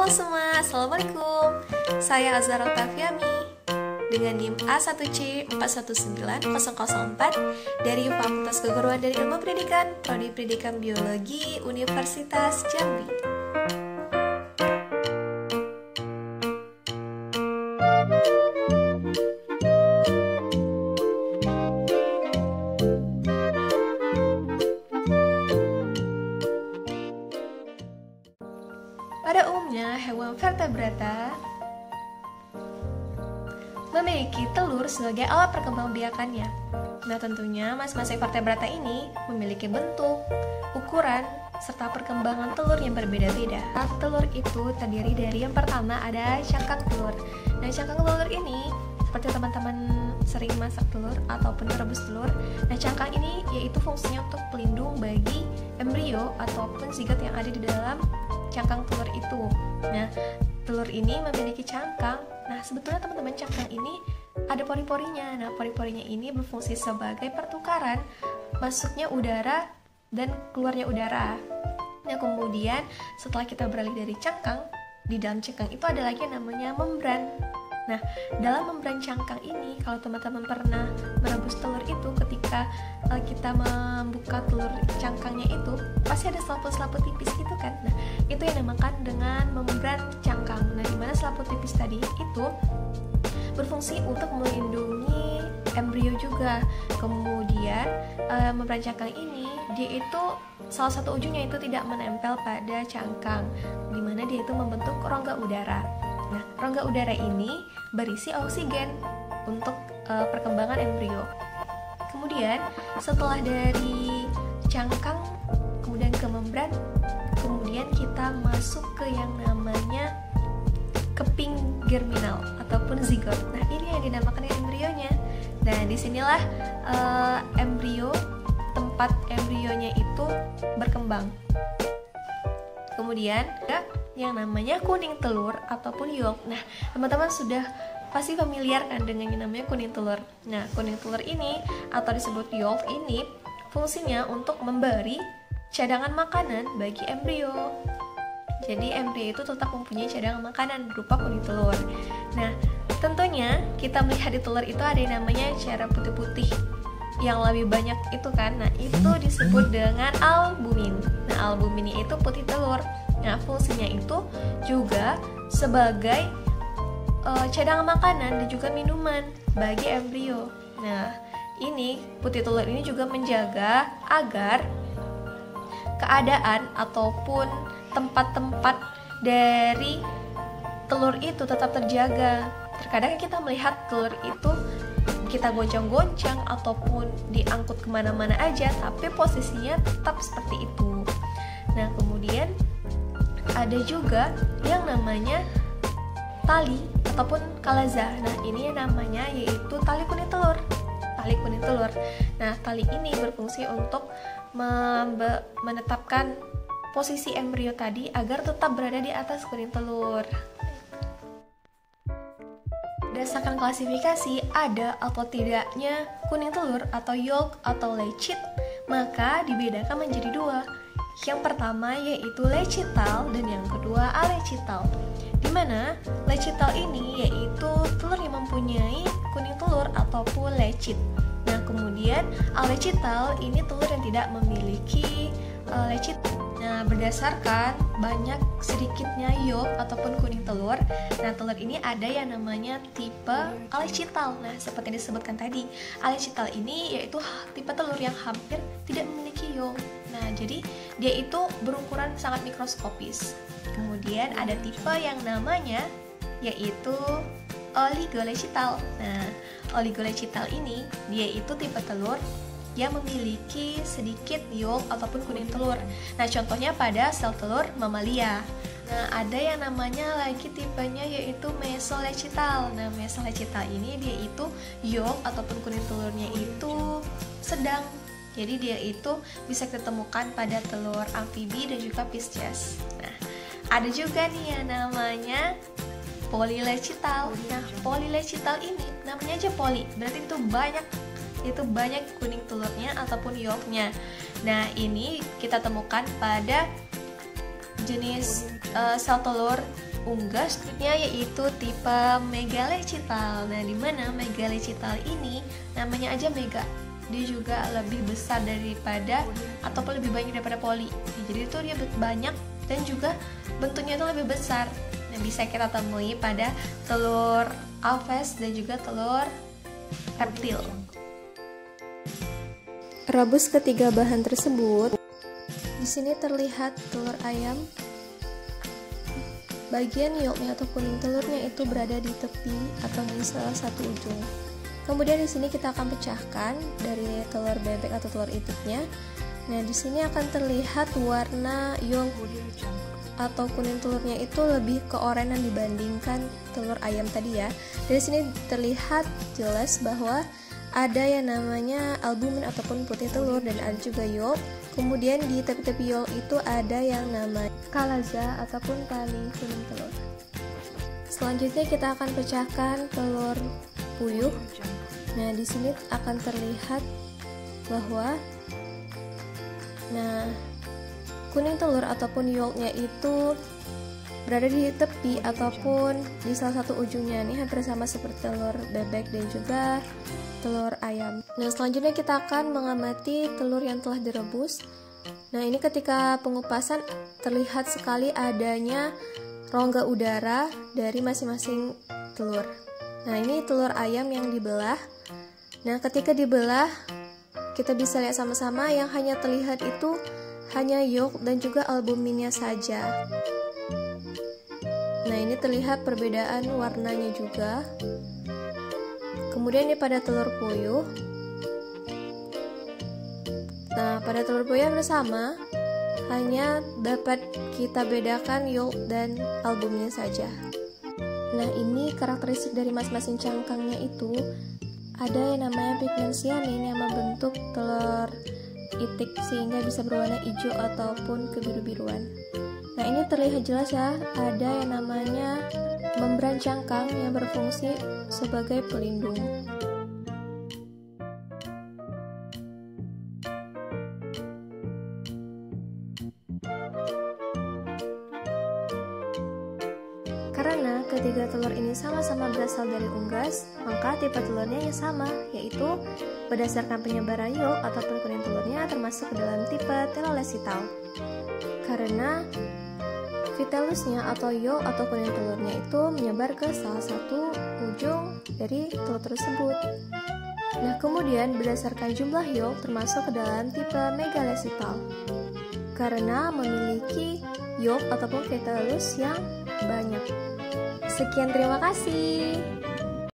Halo semua, Assalamualaikum. Saya Azhar Altafiami dengan NIM A1C419004 dari Fakultas Keguruan dan Ilmu Pendidikan, Prodi Pendidikan Biologi, Universitas Jambi. Pada umumnya, hewan vertebrata memiliki telur sebagai alat perkembangbiakannya. Nah, tentunya masing-masing vertebrata ini memiliki bentuk, ukuran, serta perkembangan telur yang berbeda-beda. Telur itu terdiri dari yang pertama ada cangkang telur. Nah, cangkang telur ini seperti teman-teman sering masak telur ataupun merebus telur. Nah, cangkang ini yaitu fungsinya untuk pelindung bagi embrio ataupun zigot yang ada di dalam cangkang telur itu. Nah, telur ini memiliki cangkang. Nah, sebetulnya teman-teman cangkang ini ada pori-porinya. Nah, pori-porinya ini berfungsi sebagai pertukaran masuknya udara dan keluarnya udara. Nah, kemudian setelah kita beralih dari cangkang, di dalam cangkang itu ada lagi yang namanya membran. Nah, dalam membran cangkang ini, kalau teman-teman pernah merebus telur itu, ketika kita membuka telur cangkangnya itu, pasti ada selaput-selaput tipis gitu kan. Nah, itu yang dinamakan dengan membran cangkang. Nah, dimana selaput tipis tadi itu berfungsi untuk melindungi embrio juga. Kemudian membran cangkang ini dia itu salah satu ujungnya itu tidak menempel pada cangkang, dimana dia itu membentuk rongga udara. Nah, rongga udara ini berisi oksigen untuk perkembangan embrio. Kemudian setelah dari cangkang kemudian ke membran, kemudian kita masuk ke yang namanya keping germinal ataupun zigot. Nah, ini yang dinamakan embrionya. Nah, disinilah tempat embrionya itu berkembang. Kemudian yang namanya kuning telur ataupun yolk. Nah, teman-teman sudah pasti familiar kan dengan yang namanya kuning telur. Nah, kuning telur ini atau disebut yolk ini fungsinya untuk memberi cadangan makanan bagi embrio. Jadi embrio itu tetap mempunyai cadangan makanan berupa kuning telur. Nah, tentunya kita melihat di telur itu ada yang namanya cairan putih-putih yang lebih banyak itu kan. Nah, itu disebut dengan albumin. Nah, albumin itu putih telur. Nah, fungsinya itu juga sebagai cadangan makanan dan juga minuman bagi embrio. Nah, ini putih telur ini juga menjaga agar keadaan ataupun tempat-tempat dari telur itu tetap terjaga. Terkadang kita melihat telur itu kita goncang-goncang ataupun diangkut kemana-mana aja, tapi posisinya tetap seperti itu. Nah, kemudian ada juga yang namanya tali ataupun kalaza. Nah, ini yang namanya yaitu tali kuning telur. Tali kuning telur. Nah, tali ini berfungsi untuk menetapkan posisi embrio tadi agar tetap berada di atas kuning telur. Berdasarkan klasifikasi ada atau tidaknya kuning telur atau yolk atau lecit, maka dibedakan menjadi dua. Yang pertama yaitu lecital dan yang kedua alecital. Dimana lecital ini yaitu telur yang mempunyai kuning telur ataupun lecit. Nah, kemudian alecital ini telur yang tidak memiliki lecit. Nah, berdasarkan banyak sedikitnya yolk ataupun kuning telur, nah telur ini ada yang namanya tipe alecital. Nah, seperti yang disebutkan tadi, alecital ini yaitu tipe telur yang hampir tidak memiliki yolk. Nah, jadi dia itu berukuran sangat mikroskopis. Kemudian ada tipe yang namanya yaitu oligolecital. Nah, oligolecital ini dia itu tipe telur yang memiliki sedikit yolk ataupun kuning telur. Nah, contohnya pada sel telur mamalia. Nah, ada yang namanya lagi tipenya yaitu mesolecital. Nah, mesolecital ini dia itu yolk ataupun kuning telurnya itu sedang. Jadi dia itu bisa ditemukan pada telur amfibi dan juga pisces. Nah, ada juga nih yang namanya polylecital. Nah, polylecital ini namanya aja poli, berarti itu banyak kuning telurnya ataupun yolknya. Nah, ini kita temukan pada jenis sel telur unggas tipenya yaitu tipe megalecital. Nah, di mana megalecital ini namanya aja mega, dia juga lebih besar daripada ataupun lebih banyak daripada poli. Jadi itu dia banyak dan juga bentuknya itu lebih besar. Nah, bisa kita temui pada telur alves dan juga telur reptil. Rebus ketiga bahan tersebut. Di sini terlihat telur ayam. Bagian yolknya atau kuning telurnya itu berada di tepi atau di salah satu ujung. Kemudian di sini kita akan pecahkan dari telur bebek atau telur itiknya. Nah, di sini akan terlihat warna yolk atau kuning telurnya itu lebih keorenan dibandingkan telur ayam tadi ya. Dari sini terlihat jelas bahwa ada yang namanya albumin ataupun putih telur dan ada juga yolk. Kemudian di tepi-tepi yolk itu ada yang namanya kalaza ataupun tali kuning telur. Selanjutnya kita akan pecahkan telur puyuh. Nah, di sini akan terlihat bahwa kuning telur ataupun yolknya itu berada di tepi ataupun di salah satu ujungnya. Ini hampir sama seperti telur bebek dan juga telur ayam. Nah, selanjutnya kita akan mengamati telur yang telah direbus. Nah, ini ketika pengupasan terlihat sekali adanya rongga udara dari masing-masing telur. Nah, ini telur ayam yang dibelah. Nah, ketika dibelah kita bisa lihat sama-sama yang hanya terlihat itu hanya yolk dan juga albuminnya saja. Nah, ini terlihat perbedaan warnanya juga. Kemudian ini pada telur puyuh. Nah, pada telur puyuh yang bersama hanya dapat kita bedakan yolk dan albumnya saja. Nah, ini karakteristik dari masing-masing cangkangnya itu ada yang namanya pigmen cyanin yang membentuk telur itik sehingga bisa berwarna hijau ataupun kebiru-biruan. Nah, ini terlihat jelas ya, ada yang namanya membran cangkang yang berfungsi sebagai pelindung. Karena ketiga telur ini sama-sama berasal dari unggas, maka tipe telurnya yang sama, yaitu berdasarkan penyebaran yolk ataupun kuning telurnya termasuk ke dalam tipe telolecital. Karena vitelusnya atau yolk atau kuning telurnya itu menyebar ke salah satu ujung dari telur tersebut. Nah, kemudian berdasarkan jumlah yolk termasuk ke dalam tipe megalecital karena memiliki yolk ataupun vitelus yang banyak. Sekian, terima kasih.